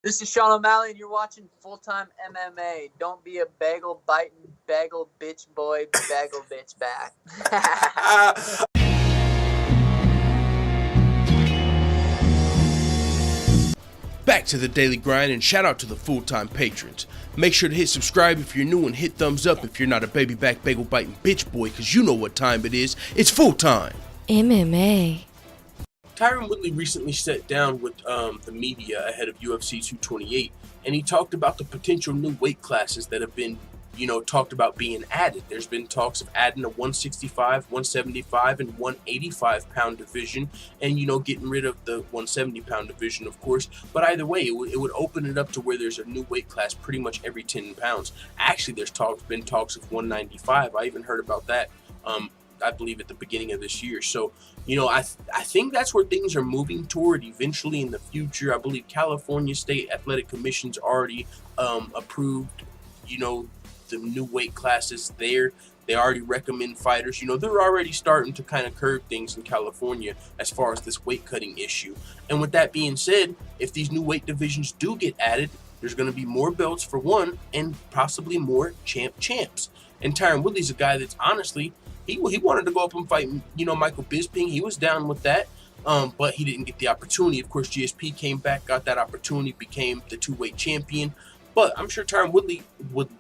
This is Sean O'Malley, and you're watching Full-Time MMA. Don't be a bagel biting, bagel bitch boy, bagel bitch back. Back to the daily grind, and shout out to the full-time patrons. Make sure to hit subscribe if you're new and hit thumbs up if you're not a baby back bagel biting bitch boy, because you know what time it is. It's full time. MMA. Tyron Woodley recently sat down with the media ahead of UFC 228, and he talked about the potential new weight classes that have been, talked about being added. There's been talks of adding a 165, 175, and 185 pound division, and getting rid of the 170 pound division, of course. But either way, it would open it up to where there's a new weight class pretty much every 10 pounds. Actually, there's been talks of 195. I even heard about that. I believe at the beginning of this year. So, I think that's where things are moving toward eventually in the future. I believe California State Athletic Commission's already approved, the new weight classes there. They already recommend fighters. They're already starting to kind of curb things in California as far as this weight cutting issue. And with that being said, if these new weight divisions do get added, there's going to be more belts for one and possibly more champs. And Tyron Woodley's a guy that's honestly, he wanted to go up and fight, Michael Bisping. He was down with that, but he didn't get the opportunity. Of course, GSP came back, got that opportunity, became the two-weight champion. But I'm sure Tyron Woodley would,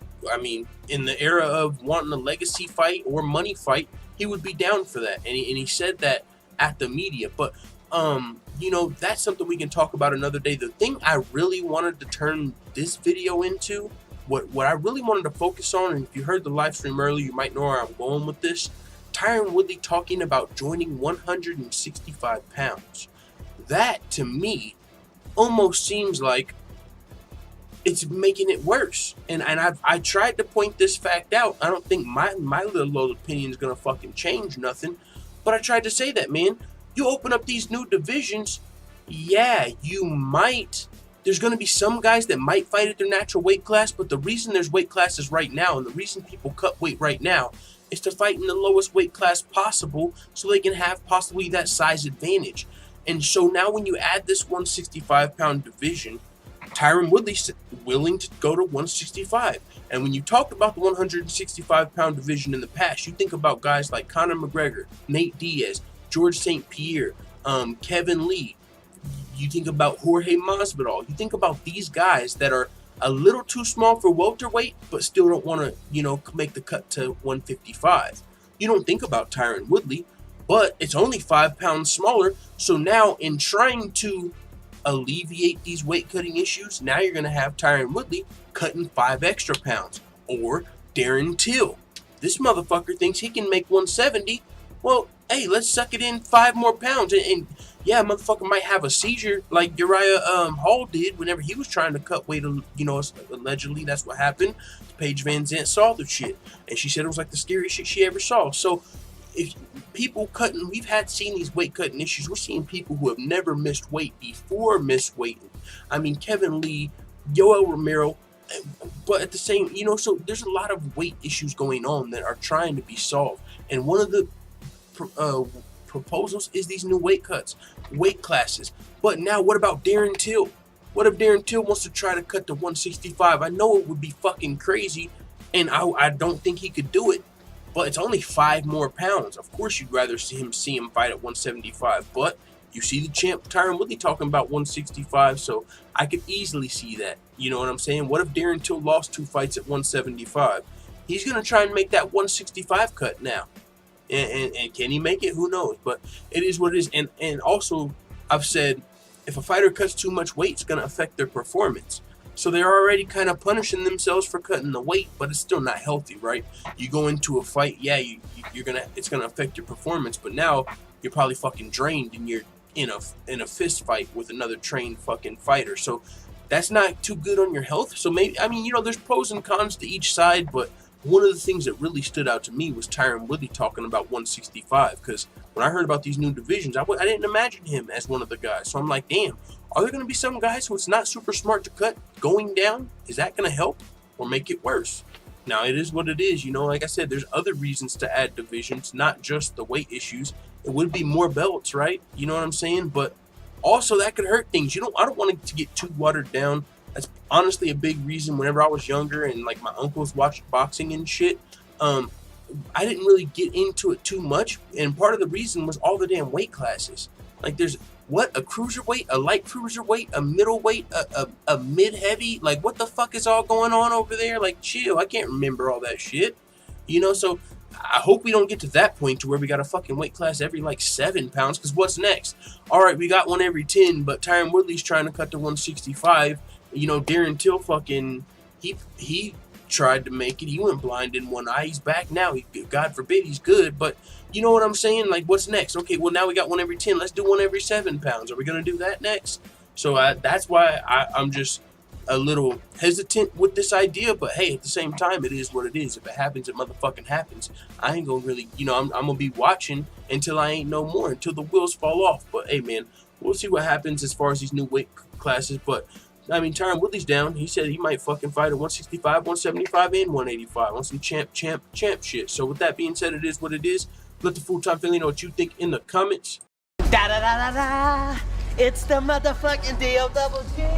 in the era of wanting a legacy fight or money fight, he would be down for that. And he said that at the media. But, that's something we can talk about another day. The thing I really wanted to turn this video into, what I really wanted to focus on, and if you heard the live stream earlier, you might know where I'm going with this. Tyron Woodley talking about joining 165 pounds. That, to me, almost seems like it's making it worse. And I tried to point this fact out. I don't think my little old opinion is going to fucking change nothing. But I tried to say that, man. You open up these new divisions, yeah, you might... There's going to be some guys that might fight at their natural weight class, but the reason there's weight classes right now and the reason people cut weight right now is to fight in the lowest weight class possible so they can have possibly that size advantage. And so now when you add this 165-pound division, Tyron Woodley's willing to go to 165. And when you talk about the 165-pound division in the past, you think about guys like Conor McGregor, Nate Diaz, George St. Pierre, Kevin Lee. You think about Jorge Masvidal. You think about these guys that are a little too small for welterweight, but still don't want to, make the cut to 155. You don't think about Tyron Woodley, but it's only 5 pounds smaller. So now in trying to alleviate these weight cutting issues, now you're going to have Tyron Woodley cutting 5 extra pounds. Or Darren Till. This motherfucker thinks he can make 170. Well, hey, let's suck it in 5 more pounds. And yeah, motherfucker might have a seizure like Uriah Hall did whenever he was trying to cut weight. Allegedly, that's what happened. Paige Van Zandt saw the shit, and she said it was like the scariest shit she ever saw. So, if people cutting, seen these weight cutting issues. We're seeing people who have never missed weight before miss weight. Kevin Lee, Yoel Romero. But at the same, so there's a lot of weight issues going on that are trying to be solved. And one of the proposals is these new weight classes. But now what about Darren Till? What if Darren Till wants to try to cut to 165? I know it would be fucking crazy, and I don't think he could do it, but it's only 5 more pounds. Of course you'd rather see him fight at 175, but you see the champ Tyron Woodley talking about 165, so I could easily see that. You know what I'm saying? What if Darren Till lost 2 fights at 175? He's going to try and make that 165 cut now. And can he make it? Who knows? But it is what it is. And also, I've said, if a fighter cuts too much weight, it's going to affect their performance. So they're already kind of punishing themselves for cutting the weight, but it's still not healthy, right? You go into a fight, yeah, it's gonna affect your performance, but now you're probably fucking drained and you're in a fist fight with another trained fucking fighter. So that's not too good on your health. So maybe, there's pros and cons to each side, but one of the things that really stood out to me was Tyron Woodley talking about 165, because when I heard about these new divisions, I didn't imagine him as one of the guys. So I'm like, damn, are there going to be some guys who it's not super smart to cut going down? Is that going to help or make it worse? Now, it is what it is. Like I said, there's other reasons to add divisions, not just the weight issues. It would be more belts, right? You know what I'm saying? But Also, that could hurt things. I don't want it to get too watered down. That's honestly a big reason. Whenever I was younger and like my uncles watched boxing and shit, I didn't really get into it too much. And part of the reason was all the damn weight classes. Like there's a cruiserweight, a light cruiserweight, a middleweight, a mid-heavy. Like what the fuck is all going on over there? Like chill, I can't remember all that shit. So I hope we don't get to that point to where we got a fucking weight class every like 7 pounds. Because what's next? All right, we got one every 10, but Tyron Woodley's trying to cut to 165. Darren Till fucking he tried to make it. He went blind in one eye. He's back now. God forbid he's good, but you know what I'm saying? Like, what's next? Okay, well now we got one every 10. Let's do one every 7 pounds. Are we gonna do that next? So that's why I'm just a little hesitant with this idea, but hey, at the same time, it is what it is. If it happens, it motherfucking happens. I ain't gonna really, I'm gonna be watching until I ain't no more, until the wheels fall off. But hey, man, we'll see what happens as far as these new weight classes. But I mean, Tyron Woodley's down. He said he might fucking fight at 165, 175, and 185 on some champ shit. So with that being said, it is what it is. Let the full-time family know what you think in the comments. Da da da da da. It's the motherfucking DOG.